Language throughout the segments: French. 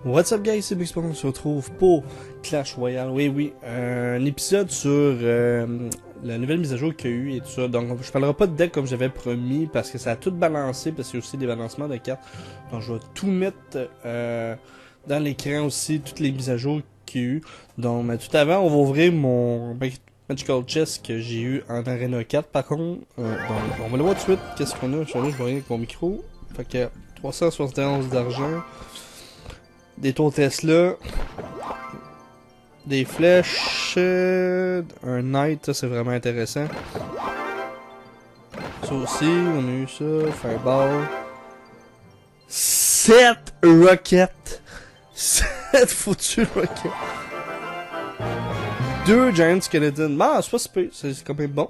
What's up guys, c'est Bixpon, on se retrouve pour Clash Royale. Oui, un épisode sur la nouvelle mise à jour qu'il y a eu et tout ça. Donc je parlerai pas de deck comme j'avais promis parce que ça a tout balancé, parce qu'il y a aussi des balancements de cartes. Donc je vais tout mettre dans l'écran aussi, toutes les mises à jour qu'il y a eu. Donc mais tout avant, on va ouvrir mon Magical Chest que j'ai eu en Arena 4 par contre. Donc on va le voir tout de suite, qu'est-ce qu'on a. Je vois rien avec mon micro. Fait que 371 d'argent. Des tours Tesla, des flèches, un Knight, ça c'est vraiment intéressant. Ça aussi, on a eu ça, Fireball. 7 rockets! 7 foutus rockets! 2 Giant Skeleton. Bah, c'est pas si peu, c'est quand même bon.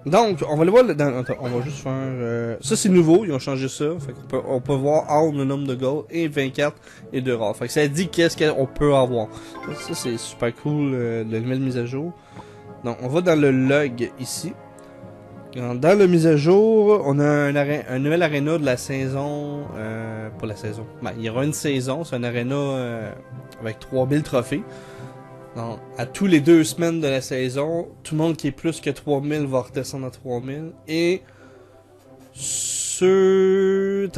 Donc, on va le voir dans... Attends, on va juste faire... Ça, c'est nouveau, ils ont changé ça. Fait qu'on peut voir all le nombre de gold et 24 et de rares. Fait que ça dit qu'est-ce qu'on peut avoir. Ça, c'est super cool, la nouvelle mise à jour. Donc, on va dans le log ici. Dans le mise à jour, on a un nouvel arena de la saison... pas la saison. Ben, il y aura une saison, c'est un arena avec 3000 trophées. Donc, à tous les 2 semaines de la saison, tout le monde qui est plus que 3000 va redescendre à 3000. Et ceux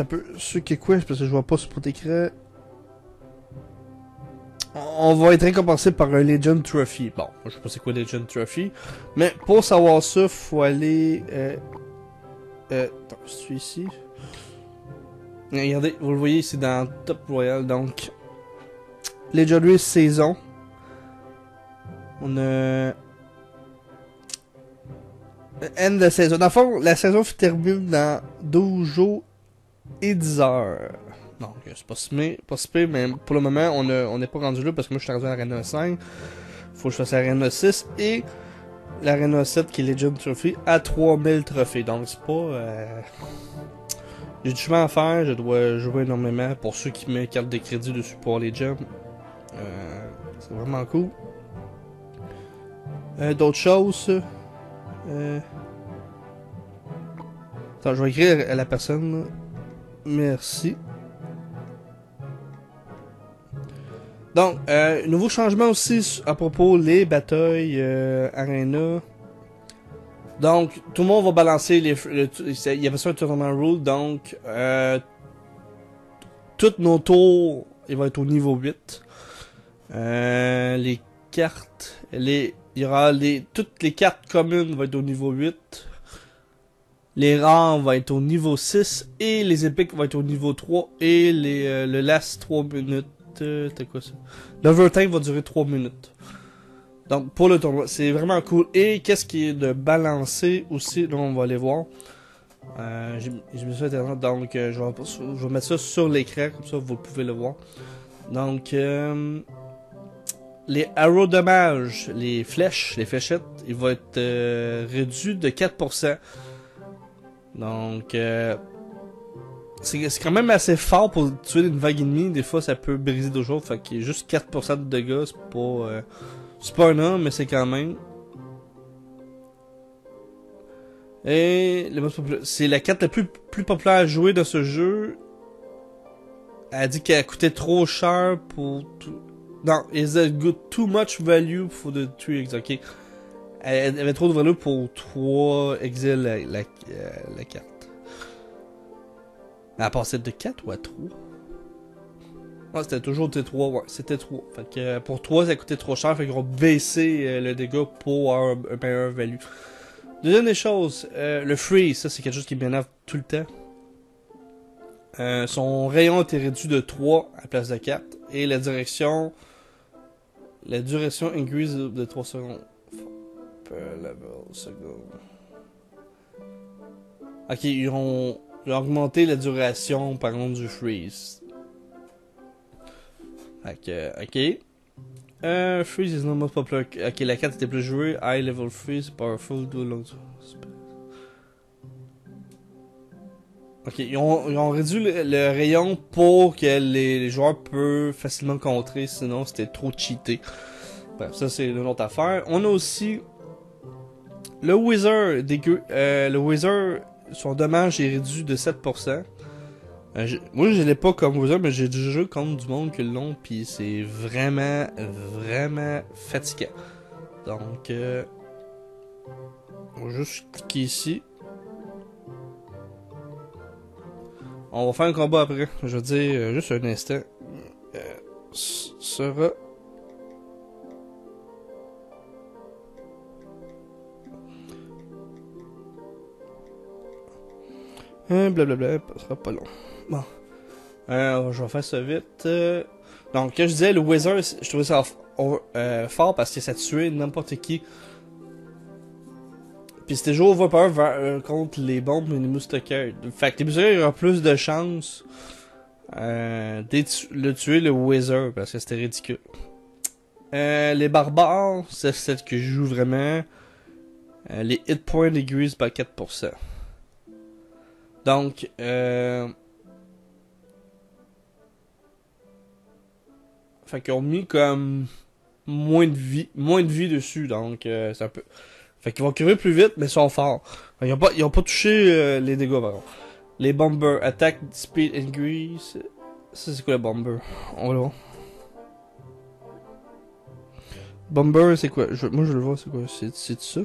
qui est quoi, parce que je vois pas sur votre écran. On va être récompensé par un Legend Trophy. Bon, je sais pas c'est quoi Legend Trophy. Mais pour savoir ça, faut aller... attends, je suis ici. Regardez, vous le voyez ici dans Top Royal. Donc, Legendary saison. On a... End de saison. Dans le fond, la saison termine dans 12 jours et 10 heures. Donc, c'est pas si pire, mais pour le moment, on n'est pas rendu là parce que moi, je suis rendu à l'Arena 5. Faut que je fasse l'Arena 6 et l'Arena 7 qui est Legend Trophy à 3000 trophées. Donc, c'est pas... J'ai du chemin à faire, je dois jouer énormément pour ceux qui mettent carte de crédit dessus pour les gems. C'est vraiment cool. D'autres choses. Attends, je vais écrire à la personne. Merci. Donc, nouveau changement aussi à propos les batailles Arena. Donc, tout le monde va balancer il y avait ça un tournament rule. Donc, toutes nos tours, ils vont être au niveau 8. Les cartes, il y aura toutes les cartes communes vont être au niveau 8. Les rares vont être au niveau 6. Et les épiques vont être au niveau 3. Et le last 3 minutes. T'as quoi ça? L'overtime va durer 3 minutes. Donc pour le tournoi, c'est vraiment cool. Et qu'est-ce qui est de balancer aussi? Là on va aller voir. J'ai mis ça internet. Donc je vais mettre ça sur l'écran. Comme ça vous pouvez le voir. Donc... les arrow damage, les flèches, les fléchettes, ils vont être réduits de 4%. Donc, c'est quand même assez fort pour tuer une vague ennemie. Des fois, ça peut briser d'autres choses. Fait qu'il y a juste 4% de dégâts. C'est pas un homme, mais c'est quand même. Et c'est la carte la plus populaire à jouer dans ce jeu. Elle a dit qu'elle coûtait trop cher pour tout. Non, is that good too much value for the 3 exils? Ok. Elle avait trop de valeur pour 3 exils la carte. Elle a passé de 4 ou à 3? Non, c'était toujours T3, ouais, c'était 3. Fait que pour 3, ça coûtait trop cher, fait qu'ils ont baissé le dégât pour avoir un meilleur value. Deuxième des choses, le freeze, ça c'est quelque chose qui m'énerve tout le temps. Son rayon était réduit de 3 à la place de 4. Et la duration increase de 3 secondes. Per level second. Ok, ils ont augmenté la duration par contre du freeze. Ok. Freeze is not most popular. Ok, la carte était plus jouée. High level freeze, powerful, do long. Ok, ils ont réduit le rayon pour que les joueurs peuvent facilement contrer, sinon c'était trop cheaté. Bref, ça c'est une autre affaire. On a aussi Le Wizard, son dommage est réduit de 7%. Moi, je l'ai pas comme Wizard, mais j'ai déjà joué contre du monde qui l'ont, pis c'est vraiment, vraiment fatigant. Donc, on va juste cliquer ici. On va faire un combat après. Je veux dire, juste un instant. Sera... blablabla, ça sera pas long. Bon. Je vais faire ça vite. Donc, comme je disais, le Wizard, je trouvais ça fort parce que ça tuait n'importe qui. Puis c'était toujours overpower contre les bombes et les moustiquaires. Fait que les moustiquaires auront plus de chances de tuer le Wizard parce que c'était ridicule. Les barbares, c'est celle que je joue vraiment. Les hit points déguisent par 4%. Donc, fait qu'ils ont mis comme moins de vie dessus, donc c'est un peu. Fait qu'ils vont crever plus vite, mais ils sont forts. Ils ont pas touché les dégâts, par contre. Les bombers, attack, speed, increase. Ça, c'est quoi le bomber? On va le voir. Bomber, c'est quoi? Moi, je le vois, c'est quoi? C'est ça?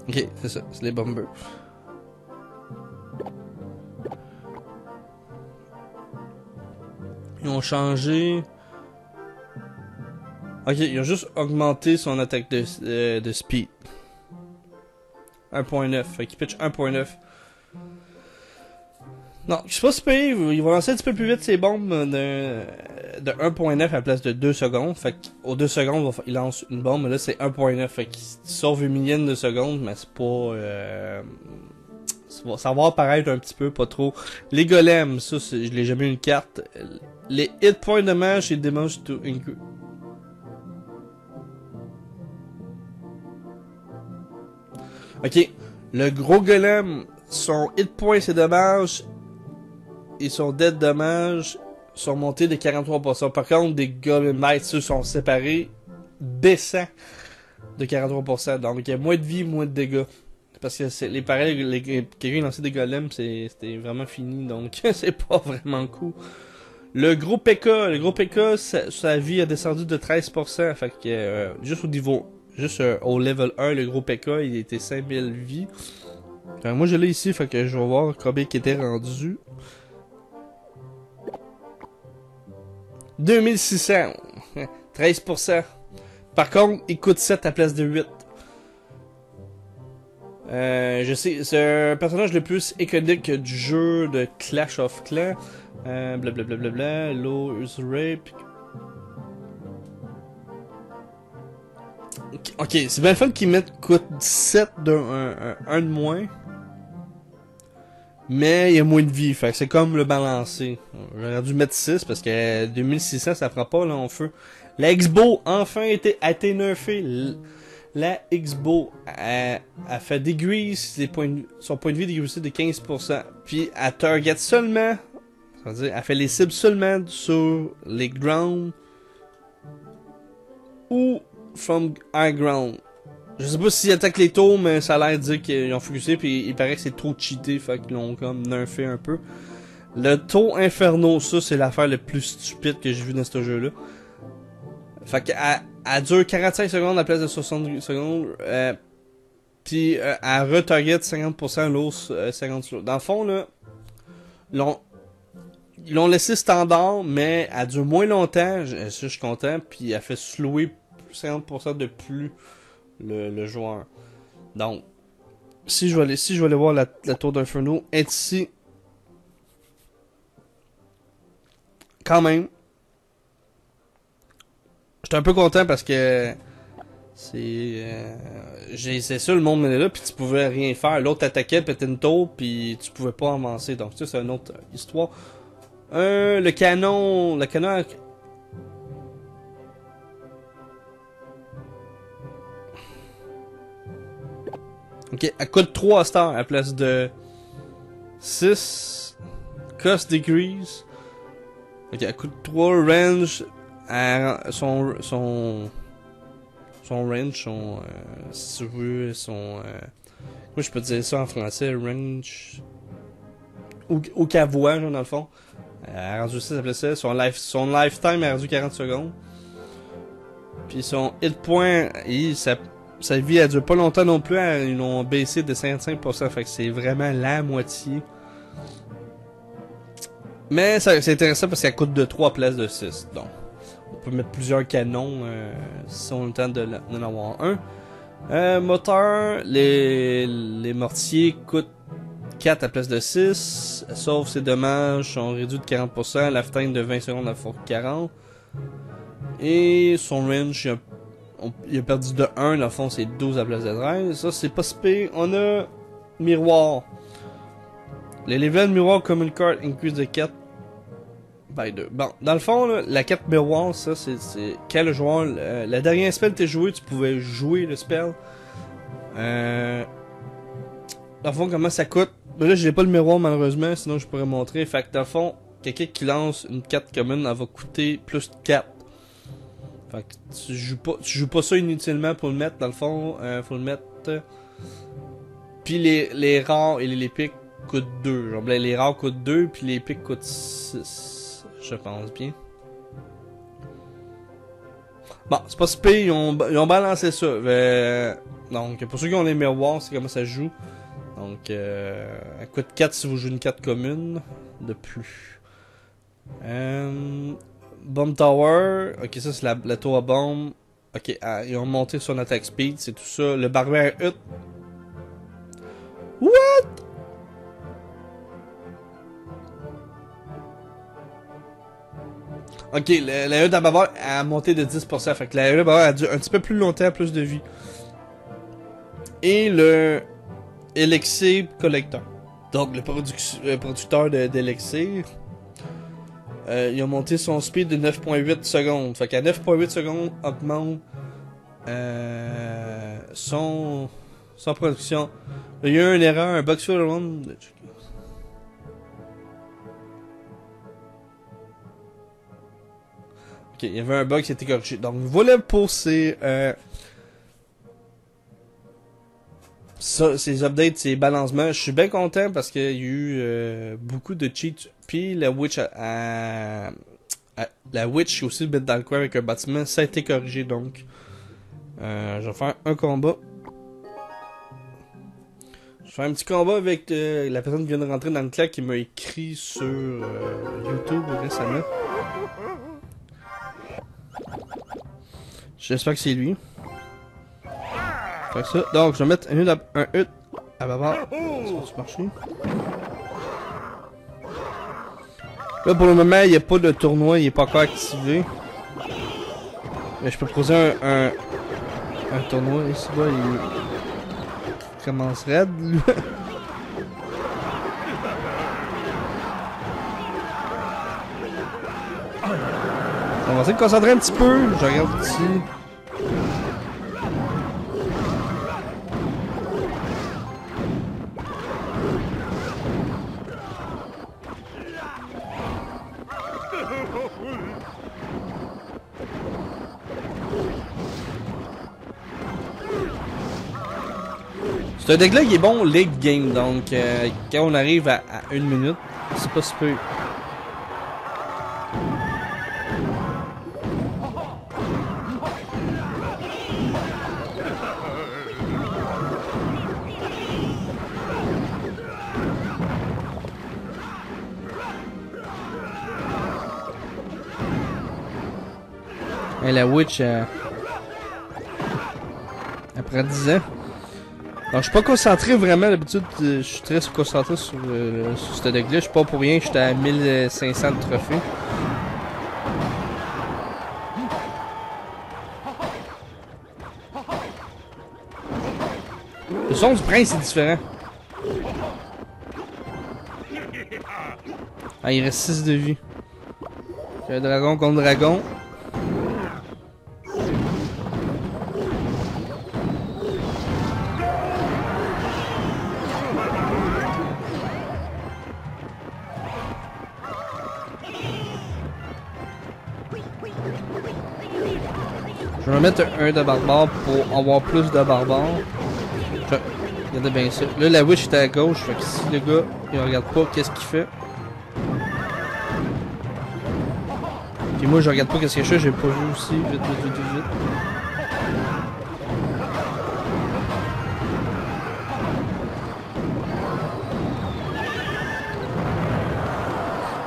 Ok, c'est ça, c'est les bombers. Ils ont changé. Ok, ils ont juste augmenté son attaque de speed. 1.9, fait qu'il pitch 1.9. Non, je sais pas si pire, ils vont lancer un petit peu plus vite ces bombes de 1.9 à la place de 2 secondes. Fait qu'aux 2 secondes, ils lancent une bombe, mais là c'est 1.9. Fait qu'ils sauvent une millième de secondes, mais c'est pas... ça va apparaître un petit peu, pas trop. Les golems, ça, je l'ai jamais eu une carte. Les hit points de match et damage to increase. Ok, le gros golem, son hit point c'est dommage et son dead dommage sont montés de 43%. Par contre, des golem knights, ceux sont séparés, baissant de 43%. Donc, il y a moins de vie, moins de dégâts. Parce que c'est les pareils, quelqu'un lancé des golems, c'était vraiment fini, donc c'est pas vraiment cool. Le gros PK, sa vie a descendu de 13%. Fait que juste au niveau, au level 1, le gros PK, il était 5000 vies. Moi je l'ai ici, fait que je vais voir combien qui était rendu. 2600. 13%. Par contre, il coûte 7 à la place de 8. Je sais, c'est un personnage le plus iconique du jeu de Clash of Clans. Blablabla, Low's Rape. Ok, c'est bien le fun qu'ils mettent coûte 17 un de moins. Mais il y a moins de vie, fait que c'est comme le balancer. J'aurais dû mettre 6 parce que 2600 ça prend pas là en feu. La X-Bow enfin a été nerfée. La X-Bow a fait déguise son point de vie déguisé de 15%. Puis elle target seulement, ça veut dire, elle fait les cibles seulement sur les ground ou from high ground. Je sais pas s'ils attaquent les taux, mais ça a l'air de dire qu'ils ont focusé, puis il paraît que c'est trop cheaté, fait qu'ils l'ont comme nerfé un peu. Le taux Inferno, ça c'est l'affaire la plus stupide que j'ai vu dans ce jeu-là. Fait qu'elle dure 45 secondes à la place de 60 secondes, puis elle retarget 50% l'os 50 slow. Dans le fond, là, ils l'ont laissé standard, mais elle dure moins longtemps, ça je suis content, puis elle fait slower 50% de plus le joueur. Donc, si je vais aller voir la tour d'Inferno, est ici, quand même, j'étais un peu content parce que c'est ça, le monde menait là, puis tu pouvais rien faire. L'autre attaquait, pétait une tour, puis tu pouvais pas avancer. Donc ça, c'est une autre histoire. Le canon. Ok, elle coûte 3 stars à la place de 6. Cost decrease. Ok, elle coûte 3 range. Son son range, si tu veux, moi je peux te dire ça en français, range... Ou qu'elle voit, genre, dans le fond. Rendu ça s'appelait ça. Son lifetime est rendu 40 secondes. Puis son hit point, sa vie elle dure pas longtemps non plus. Ils l'ont baissé de 55%. Fait que c'est vraiment la moitié. Mais c'est intéressant parce qu'elle coûte de 3 à place de 6. Donc, on peut mettre plusieurs canons si on a le temps d'en avoir un. Moteur, les mortiers coûtent 4 à place de 6. Sauf ses dommages sont réduits de 40%. Lifetime de 20 secondes à 40. Et son range, il a perdu de 1. Dans le fond, c'est 12 à place de 13. Ça, c'est pas si pire. On a miroir. Les levels miroir common card increase de 4 by 2. Bon, dans le fond, là, la carte miroir, ça, c'est quand le joueur... la dernière spell que t'as joué, tu pouvais jouer le spell. Dans le fond, comment ça coûte? Ben là, j'ai pas le miroir, malheureusement, sinon je pourrais montrer. Fait que dans le fond, quelqu'un qui lance une carte commune, elle va coûter plus de 4. Fait que tu joues pas ça inutilement pour le mettre, dans le fond, faut le mettre... Puis les rares et les épiques coûtent 2. Genre, les rares coûtent 2, puis les épiques coûtent 6. Je pense bien. Bon, c'est pas si pire, ils ont balancé ça. Donc, pour ceux qui ont les miroirs, c'est comment ça se joue. Donc, elle coûte 4 si vous jouez une carte commune de plus. Bomb Tower. Ok, ça c'est la tour à bombe. Ok, ils ont monté son attack speed, c'est tout ça. Le barbare hut. What? Ok, la hut à barbare a monté de 10%. Fait que la hut à barbare a dû un petit peu plus longtemps, plus de vie. Et le Elixir Collector. Donc, le producteur d'Elixir. Il a monté son speed de 9.8 secondes. Fait qu'à 9.8 secondes, augmente son production. Il y a eu une erreur, un bug sur le run. Ok, il y avait un bug qui a été corrigé. Donc, voilà pour ces updates, ces balancements. Je suis bien content parce qu'il y a eu beaucoup de cheats. Puis la Witch la Witch aussi le mettre dans le coin avec un bâtiment, ça a été corrigé donc. Je vais faire un combat. Je vais faire un petit combat avec la personne qui vient de rentrer dans le clan qui m'a écrit sur YouTube récemment. J'espère que c'est lui. Fait ça. Donc je vais mettre un hut à bavard. Ça va marcher. Là pour le moment il n'y a pas de tournoi, il n'est pas encore activé. Mais je peux poser un tournoi ici bas, il commence raide lui. On va essayer de concentrer un petit peu, je regarde ici. Ce deck-là, il est bon late game, donc quand on arrive à 1 minute, c'est pas super. Et la Witch, après 10 ans. Alors, je suis pas concentré vraiment, d'habitude, je suis très concentré sur ce deck-là. Je suis pas pour rien, j'étais à 1500 de trophées. Le son du prince est différent. Ah, il reste 6 de vie. Okay, dragon contre dragon. vais mettre un de barbare pour avoir plus de barbares. Regardez bien ça. Là, la witch est à gauche, fait que si le gars, il regarde pas qu'est-ce qu'il fait. Puis moi, je regarde pas qu'est-ce que je fais, j'ai pas vu aussi. Vite.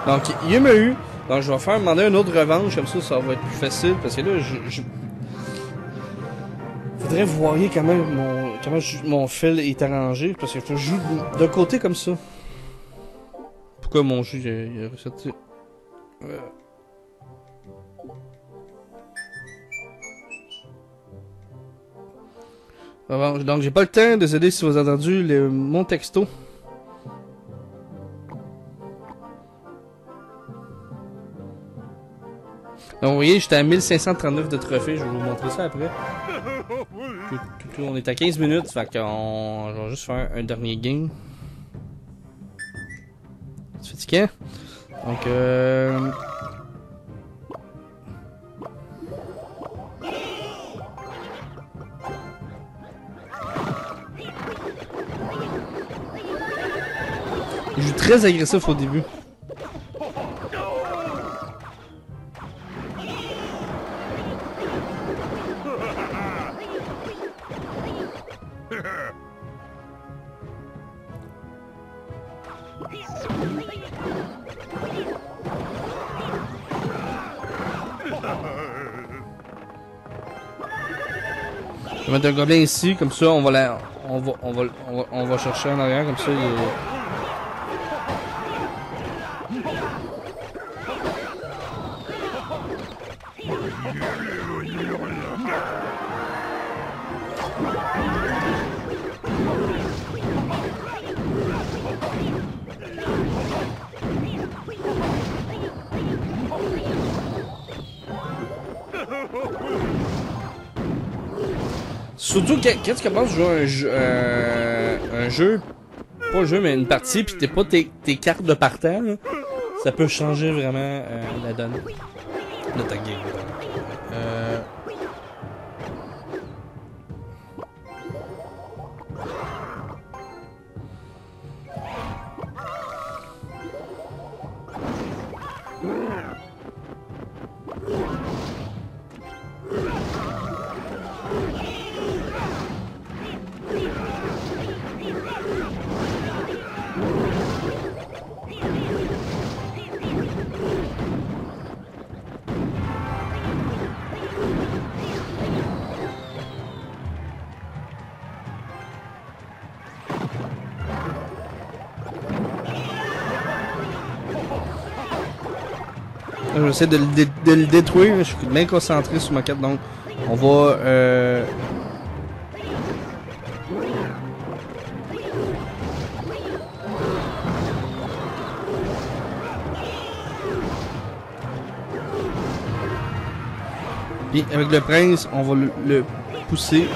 Donc, il m'a eu. Donc, je vais faire demander une autre revanche, comme ça va être plus facile. Parce que là, faudrait voir comment mon fil est arrangé. Parce qu'il faut que je joue d'un côté comme ça. Pourquoi mon jeu il a ressorti? Donc, j'ai pas le temps, désolé si vous avez entendu mon texto. Donc, vous voyez, j'étais à 1539 de trophées, je vais vous montrer ça après. On est à 15 minutes, fait qu'on je vais juste faire un dernier game. C'est fatiguant. Donc, je joue très agressif au début. Je vais mettre un gobelin ici, comme ça on va chercher en arrière, comme ça il est... Surtout quand tu commences à jouer un jeu, pas un jeu mais une partie, pis t'es pas tes cartes de partant, là, ça peut changer vraiment la donne de ta game. J'essaie de le détruire, je suis bien concentré sur ma carte, donc on va... Puis avec le prince, on va le pousser.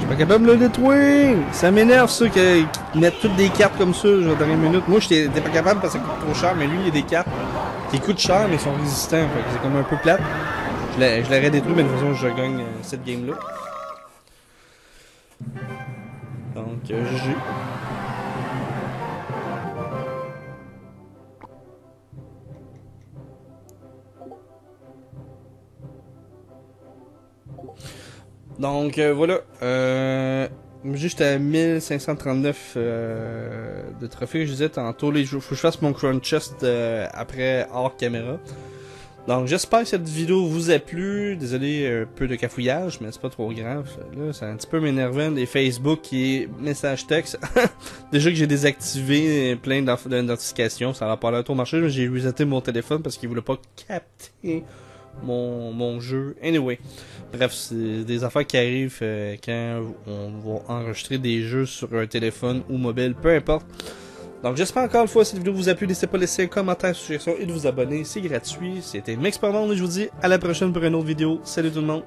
Pas capable de le détruire! Ça m'énerve ça qu'ils mettent toutes des cartes comme ça genre dernière minute. Moi j'étais pas capable parce que ça coûte trop cher, mais lui il y a des cartes qui coûtent cher mais ils sont résistants, fait que c'est comme un peu plate. Je l'aurais détruit, mais de toute façon je gagne cette game là. Donc GG. Donc voilà, juste à 1539 de trophées, je disais tantôt, il faut que je fasse mon crunch chest après hors caméra. Donc j'espère que cette vidéo vous a plu, désolé un peu de cafouillage, mais c'est pas trop grave, là c'est un petit peu m'énervant, les Facebook et messages texte, déjà que j'ai désactivé plein de notifications, ça va pas l'air au marché, mais j'ai reseté mon téléphone parce qu'il voulait pas capter mon jeu. Anyway, bref, c'est des affaires qui arrivent quand on va enregistrer des jeux sur un téléphone ou mobile, peu importe. Donc j'espère encore une fois que cette vidéo vous a plu, n'hésitez pas à laisser un commentaire, suggestion et de vous abonner, c'est gratuit. C'était Mix Par Monde et je vous dis à la prochaine pour une autre vidéo. Salut tout le monde!